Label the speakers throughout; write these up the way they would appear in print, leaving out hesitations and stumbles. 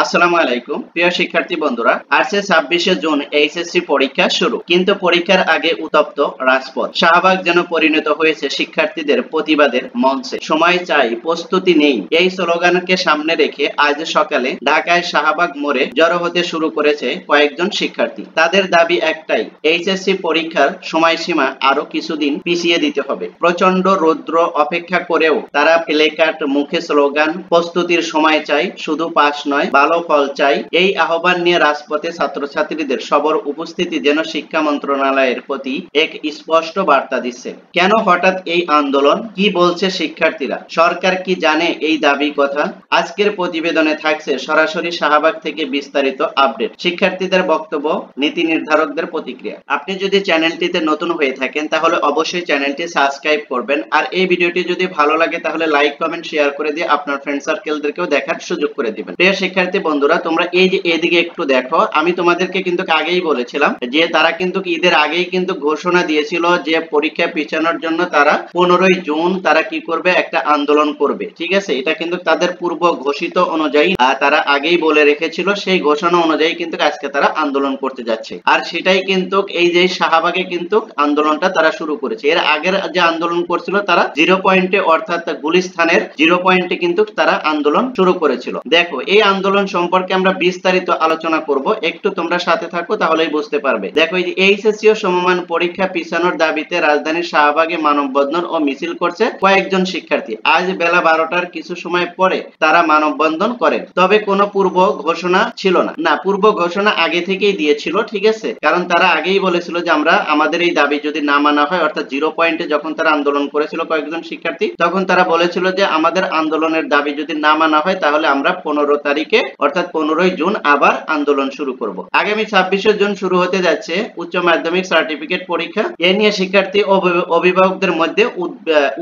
Speaker 1: আসসালামু আলাইকুম প্রিয় শিক্ষার্থী বন্ধুরা, আজকে 26শে জুন এইচএসসি পরীক্ষা শুরু। কিন্তু পরীক্ষার আগে উত্তপ্ত রাজপথ। শাহবাগ যেন পরিণত হয়েছে শিক্ষার্থীদের প্রতিবাদের মঞ্চে। সময় চাই, প্রস্তুতি নেই, এই স্লোগানকে সামনে রেখে আজ সকালে ঢাকায় শাহবাগ মোড়ে জড়ো হতে শুরু করেছে কয়েকজন শিক্ষার্থী। তাদের দাবি একটাই, এইচএসসি পরীক্ষার সময়সীমা আরো কিছুদিন পিছিয়ে দিতে হবে। প্রচন্ড রৌদ্র অপেক্ষা করেও তারা প্লেকার্ড, মুখে স্লোগান, প্রস্তুতির সময় চাই, শুধু পাস নয় ভালো ফল চাই, এই আহ্বান নিয়ে রাজপথে ছাত্রছাত্রীদের সবর উপস্থিতি যেন শিক্ষা মন্ত্রণালয়ের প্রতি এক স্পষ্ট বার্তা দিচ্ছে। কেন হঠাৎ এই আন্দোলন, কি বলছে শিক্ষার্থীরা, সরকার কি জানে এই দাবি কথা? আজকের প্রতিবেদনে থাকছে সরাসরি শাহবাগ থেকে বিস্তারিত আপডেট, শিক্ষার্থীদের বক্তব্য, নীতি নির্ধারকদের প্রতিক্রিয়া। আপনি যদি চ্যানেলটিতে নতুন হয়ে থাকেন তাহলে অবশ্যই চ্যানেলটি সাবস্ক্রাইব করবেন, আর এই ভিডিওটি যদি ভালো লাগে তাহলে লাইক, কমেন্ট, শেয়ার করে দিয়ে আপনার ফ্রেন্ড সার্কেলদেরকেও দেখার সুযোগ করে দিবেন। প্রিয় শিক্ষার্থী বন্ধুরা, তোমরা এই যে এদিকে একটু দেখো, আমি তোমাদেরকে কিন্তু আগেই বলেছিলাম যে তারা কিন্তু ঈদের আগেই কিন্তু ঘোষণা দিয়েছিল যে পরীক্ষা পিছানোর জন্য তারা 15ই জুন তারা কি করবে, একটা আন্দোলন করবে। ঠিক আছে, এটা কিন্তু তাদের পূর্ব ঘোষিত অনুযায়ী তারা আগেই বলে রেখেছিল, সেই ঘোষণা অনুযায়ী কিন্তু আজকে তারা আন্দোলন করতে যাচ্ছে। আর সেটাই কিন্তু এই যে শাহবাগে কিন্তু আন্দোলনটা তারা শুরু করেছে। এর আগের যে আন্দোলন করছিল তারা 0 পয়েন্টে, অর্থাৎ গুলিস্তানের 0 পয়েন্টে কিন্তু তারা আন্দোলন শুরু করেছিল। দেখো, এই আন্দোলন সম্পর্কে আমরা বিস্তারিত আলোচনা করব, একটু তোমরা সাথে থাকো তাহলেই বুঝতে পারবে। দেখো, এই যে এইচএসসি ও সমমান পরীক্ষা পিছানোর দাবিতে রাজধানীর শাহবাগে মানববন্ধন ও মিছিল করছে কয়েকজন শিক্ষার্থী। আজ বেলা 12টার কিছু সময় পরে তারা মানববন্ধন করেন। তবে কোনো পূর্ব ঘোষণা ছিল না, পূর্ব ঘোষণা আগে থেকেই দিয়েছিল। ঠিক আছে, কারণ তারা আগেই বলেছিল যে আমরা আমাদের এই দাবি যদি না মানা হয়, অর্থাৎ 0 পয়েন্টে যখন তারা আন্দোলন করেছিল কয়েকজন শিক্ষার্থী, তখন তারা বলেছিল যে আমাদের আন্দোলনের দাবি যদি না মানা হয় তাহলে আমরা 15 তারিখে অর্থাৎ 15ই জুন আবার আন্দোলন শুরু করব। আগামী 26শে জুন শুরু হতে যাচ্ছে উচ্চ মাধ্যমিক সার্টিফিকেট পরীক্ষা। এ নিয়ে শিক্ষার্থী ও অভিভাবকদের মধ্যে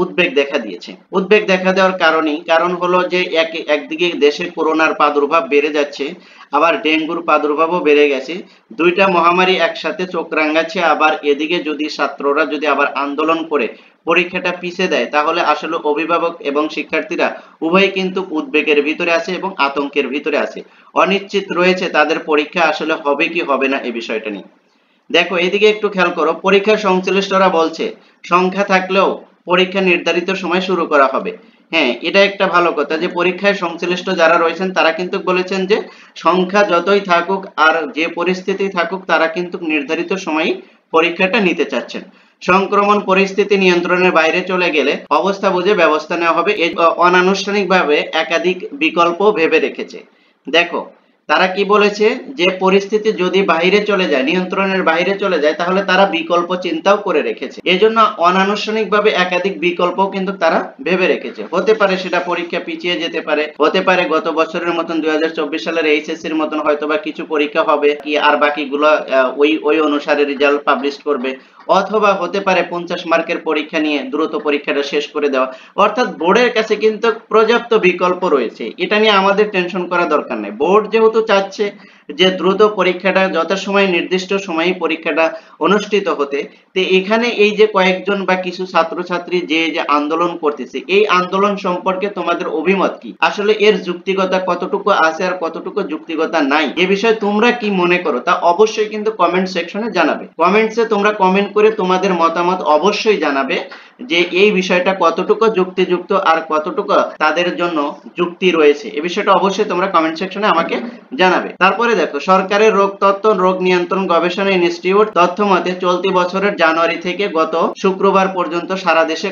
Speaker 1: উদ্বেগ দেখা দিয়েছে। উদ্বেগ দেখা দেওয়ার কারণ হলো যে একদিকে দেশে করোনার প্রাদুর্ভাব বেড়ে যাচ্ছে, আবার ডেঙ্গুর প্রাদুর্ভাবও বেড়ে গেছে। দুইটা মহামারী একসাথে চোখ রাঙাচ্ছে। আবার এদিকে যদি ছাত্ররা যদি আবার আন্দোলন করে পরীক্ষাটা পিছিয়ে দেয় তাহলে আসলে অভিভাবক এবং শিক্ষার্থীরা উভয়ই কিন্তু উদ্বেগের ভিতরে আছে এবং আতঙ্কের ভিতরে আছে। অনিশ্চিত রয়েছে তাদের পরীক্ষা আসলে হবে কি হবে না এই বিষয়টা নিয়ে। দেখো, এদিকে একটু খেয়াল করো, পরীক্ষা সংশ্লিষ্টরা বলছে সংখ্যা থাকলেও পরীক্ষা নির্ধারিত সময় শুরু করা হবে। হ্যাঁ, এটা একটা ভালো কথা যে পরীক্ষায় সংশ্লিষ্ট যারা রয়েছেন তারা কিন্তু বলেছেন যে সংখ্যা যতই থাকুক আর যে পরিস্থিতি থাকুক তারা কিন্তু নির্ধারিত সময়ে পরীক্ষাটা নিতে চাচ্ছেন। সংক্রমণ পরিস্থিতি নিয়ন্ত্রণের বাইরে চলে গেলে অবস্থা বুঝে ব্যবস্থা নেওয়া হবে। অনানুষ্ঠানিকভাবে একাধিক বিকল্প ভেবে রেখেছে। দেখো, তারা কি বলেছে যে পরিস্থিতি যদি বাইরে চলে যায়, নিয়ন্ত্রণের বাইরে চলে যায়, তাহলে তারা বিকল্প চিন্তাও করে রেখেছে। এজন্য অনানুষ্ঠানিকভাবে একাধিক বিকল্প কিন্তু তারা ভেবে রেখেছে। হতে পারে সেটা পরীক্ষা পিছিয়ে যেতে পারে, হতে পারে গত বছরের মতন 2024 সালের এইচএসসির মতন হয়তোবা কিছু পরীক্ষা হবে কি, আর বাকিগুলো ওই অনুসারে রেজাল্ট পাবলিশ করবে, অথবা হতে পারে 50 মার্কের পরীক্ষা নিয়ে দ্রুত পরীক্ষাটা শেষ করে দেওয়া। অর্থাৎ বোর্ডের কাছে কিন্তু পর্যাপ্ত বিকল্প রয়েছে, এটা নিয়ে আমাদের টেনশন করা দরকার নেই। বোর্ড যেহেতু চাচ্ছে যে দ্রুত পরীক্ষাটা যথাসময়ে নির্দিষ্ট সময়ে পরীক্ষাটা অনুষ্ঠিত হতে, তো এখানে এই যে কয়েকজন বা কিছু ছাত্রছাত্রী যে আন্দোলন করতেছে, এই আন্দোলন সম্পর্কে তোমাদের অভিমত কি? আসলে এর যুক্তিকতা কতটুকু আছে আর কতটুকু যুক্তিকতা নাই, এ বিষয়ে তোমরা কি মনে করো তা অবশ্যই কিন্তু কমেন্ট সেকশনে জানাবে। কমেন্টসে তোমরা কমেন্ট করে তোমাদের মতামত অবশ্যই জানাবে যে এই বিষয়টা কতটুকু যুক্তিযুক্ত আর কতটুকু তাদের জন্য যুক্তি রয়েছে। এই বিষয়টা অবশ্যই তোমরা কমেন্ট সেকশনে আমাকে জানাবে। তারপরে দেখো, সরকারের রোগ তত্ত্ব রোগ নিয়ন্ত্রণ গবেষণা ইনস্টিটিউট তথ্য মতে চলতি বছরের জানুয়ারি থেকে গত শুক্রবার পর্যন্ত সারা দেশে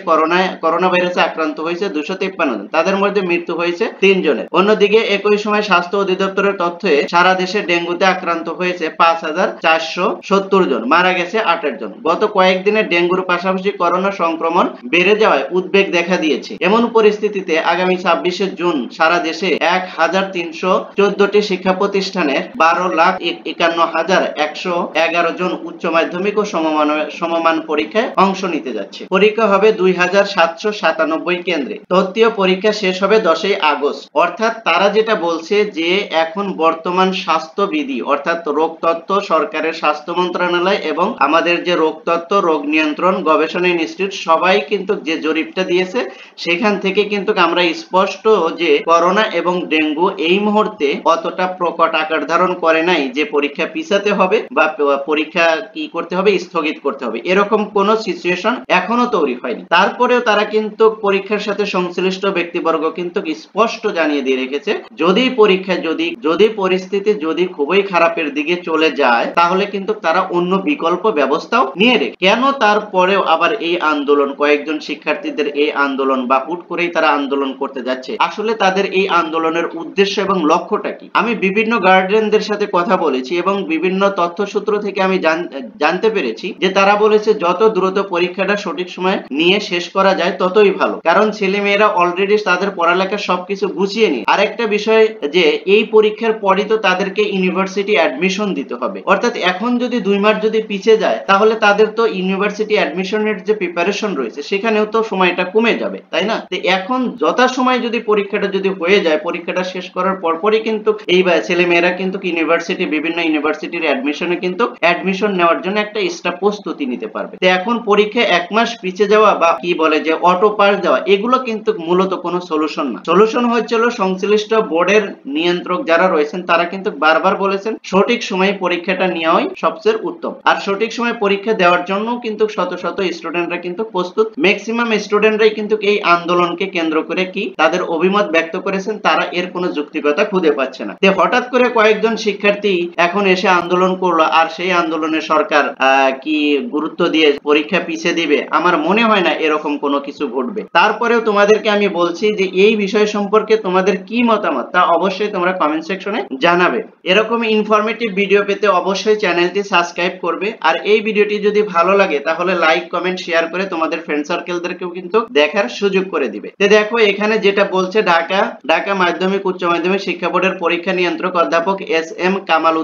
Speaker 1: করোনা ভাইরাসে আক্রান্ত হয়েছে 253 জন, তাদের মধ্যে মৃত্যু হয়েছে 3 জনের। অন্যদিকে একই সময় স্বাস্থ্য অধিদপ্তরের তথ্যে সারা দেশে ডেঙ্গুতে আক্রান্ত হয়েছে 5470 জন, মারা গেছে 28 জন। গত কয়েকদিনে ডেঙ্গুর পাশাপাশি করোনা সংক্রমণ বেড়ে যাওয়ায় উদ্বেগ দেখা দিয়েছে। এমন পরিস্থিতিতে আগামী 26শে জুন সারা দেশে 1314টি শিক্ষা প্রতিষ্ঠানের 12,51,111 জন উচ্চ মাধ্যমিক ও সমমান পরীক্ষায় অংশ নিতে যাচ্ছে। পরীক্ষা হবে 2797 কেন্দ্রে। তৃতীয় পরীক্ষা শেষ হবে 10ই আগস্ট। অর্থাৎ তারা যেটা বলছে যে এখন বর্তমান স্বাস্থ্যবিধি অর্থাৎ রোগ তত্ত্ব, সরকারের স্বাস্থ্য মন্ত্রণালয় এবং আমাদের যে রোগ তত্ত্ব রোগ নিয়ন্ত্রণ গবেষণা ইনস্টিটিউট সবাই কিন্তু যে জরিপটা দিয়েছে সেখান থেকে কিন্তু আমরা স্পষ্ট যে করোনা এবং ডেঙ্গু এই মুহূর্তে অতটা প্রকট আকার ধারণ করে নাই যে পরীক্ষা পিছাতে হবে বা পরীক্ষা কি করতে হবে, স্থগিত করতে হবে, এরকম কোন সিচুয়েশন এখনো তৈরি হয়নি। তারপরেও তারা কিন্তু পরীক্ষার সাথে সংশ্লিষ্ট ব্যক্তিবর্গ কিন্তু স্পষ্ট জানিয়ে দিয়ে রেখেছে যদি পরীক্ষা যদি পরিস্থিতি যদি খুবই খারাপের দিকে চলে যায় তাহলে কিন্তু তারা অন্য বিকল্প ব্যবস্থাও নিয়ে রেখে। কেন তারপরেও আবার এই আন্দোলন, কয়েকজন শিক্ষার্থীদের এই আন্দোলন বা হুট করেই তারা আন্দোলন করতে যাচ্ছে, আসলে তাদের এই আন্দোলনের উদ্দেশ্য এবং লক্ষ্যটা কি? আমি বিভিন্ন গার্ডিয়ানদের সাথে কথা বলেছি এবং বিভিন্ন তথ্যসূত্র থেকে আমি জানতে পেরেছি যে তারা বলেছে যত দ্রুত পরীক্ষাটা সঠিক সময়ে নিয়ে শেষ করা যায় ততই ভালো, কারণ ছেলে মেয়েরা অলরেডি তাদের পড়ালেখা সবকিছু গুছিয়ে নিয়ে আরেকটা বিষয় যে এই পরীক্ষার পরই তো তাদেরকে ইউনিভার্সিটি অ্যাডমিশন দিতে হবে, অর্থাৎ এখন যদি 2 মাস যদি পিছিয়ে যায় তাহলে তাদের তো ইউনিভার্সিটি অ্যাডমিশনের যে প্রিপারেশন রয়েছে সেখানেও তো সময়টা কমে যাবে, তাই না? তো এখন যথাসময়ে যদি পরীক্ষাটা যদি হয়ে যায়, পরীক্ষাটা শেষ করার পরপরই কিন্তু এই ছেলে মেয়েরা কিন্তু বিভিন্ন ইউনিভার্সিটির অ্যাডমিশনে কিন্তু অ্যাডমিশন নেওয়ার জন্য একটা স্টেপ প্রস্তুতি নিতে পারবে। তো এখন পরীক্ষা 1 মাস পিছিয়ে যাওয়া বা কি বলে যে অটো পাস দেওয়া, এগুলো কিন্তু মূলত কোনো সলিউশন না। সলিউশন হচ্ছিল সংশ্লিষ্ট বোর্ডের নিয়ন্ত্রক যারা রয়েছেন তারা কিন্তু বারবার বলেছেন সঠিক সময়ে পরীক্ষাটা নেওয়াই সবচেয়ে উত্তম, আর সঠিক সময়ে পরীক্ষা দেওয়ার জন্য কিন্তু শত শত স্টুডেন্টরা কিন্তু প্রস্তুত। ম্যাক্সিমাম স্টুডেন্টরাই কিন্তু এই আন্দোলনকে কেন্দ্র করে কি তাদের অভিমত ব্যক্ত করেছেন, তারা এর কোনো যুক্তিকতা খুঁজে পাচ্ছে না। তো হঠাৎ করে কয়েকজন শিক্ষার্থী এখন এসে আন্দোলন করলো আর সেই আন্দোলনে সরকার কি গুরুত্ব দিয়ে পরীক্ষা পিছিয়ে দিবে? আমার মনে হয় না এরকম কোনো কিছু ঘটবে। তারপরেও তোমাদেরকে আমি বলছি যে এই বিষয় সম্পর্কে তোমাদের কি মতামত তা অবশ্যই তোমরা কমেন্ট সেকশনে জানাবে। এরকম ইনফরমেটিভ ভিডিও পেতে অবশ্যই চ্যানেলটি সাবস্ক্রাইব করবে, আর এই ভিডিওটি যদি ভালো লাগে তাহলে লাইক কমেন্ট শেয়ার করে তোমাদের ফ্রেন্ড সার্কেলদেরকেও কিন্তু দেখার সুযোগ করে দিবে। তো দেখো এখানে যেটা বলছে ঢাকা মাধ্যমিক উচ্চ মাধ্যমিক শিক্ষা বোর্ডের পরীক্ষা নিয়ন্ত্রক অধ্যাপক SM কামাল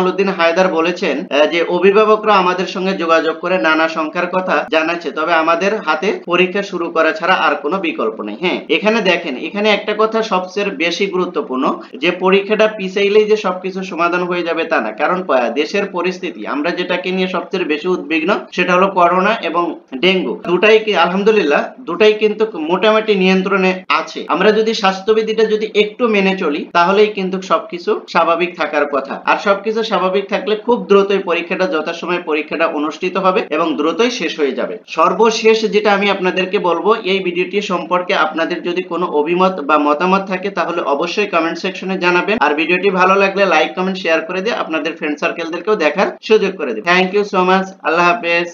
Speaker 1: উদ্দিন হায়দার বলেছেন যে অভিভাবকরা আমাদের সঙ্গে যোগাযোগ করে নানা সংখ্যার কথা জানাচ্ছে, তবে আমাদের হাতে পরীক্ষা শুরু করা ছাড়া আর কোনো বিকল্প নেই। হ্যাঁ, এখানে দেখেন, এখানে একটা কথা সবচেয়ে বেশি গুরুত্বপূর্ণ যে পরীক্ষাটা পিছাইলেই যে সবকিছু সমাধান হয়ে যাবে তা না, কারণ দেশের পরিস্থিতি আমরা যেটাকে নিয়ে সবচেয়ে বেশি উদ্বিগ্ন সেটা হলো করোনা এবং ডেঙ্গু। দুটাই কি আলহামদুলিল্লাহ দুটাই কিন্তু মোটামুটি নিয়ন্ত্রণে আছে। আমরা যদি স্বাস্থ্যবিধিটা যদি একটু মেনে চলি তাহলেই কিন্তু সবকিছু স্বাভাবিক থাকার কথা, আর সবকিছু স্বাভাবিক থাকলে খুব দ্রুতই পরীক্ষাটা যথাসময়ে পরীক্ষাটা অনুষ্ঠিত হবে এবং দ্রুতই শেষ হয়ে যাবে। সর্বশেষ যেটা আমি আপনাদেরকে বলবো, এই ভিডিওটি সম্পর্কে আপনাদের যদি কোনো অভিমত বা মতামত থাকে তাহলে অবশ্যই কমেন্ট সেকশনে জানাবেন, আর ভিডিওটি ভালো লাগলে লাইক কমেন্ট শেয়ার করে দিয়ে আপনাদের ফ্রেন্ড সার্কেলদেরকেও দেখার সুযোগ করে দিন। Thank you so much. Allah হাফেজ।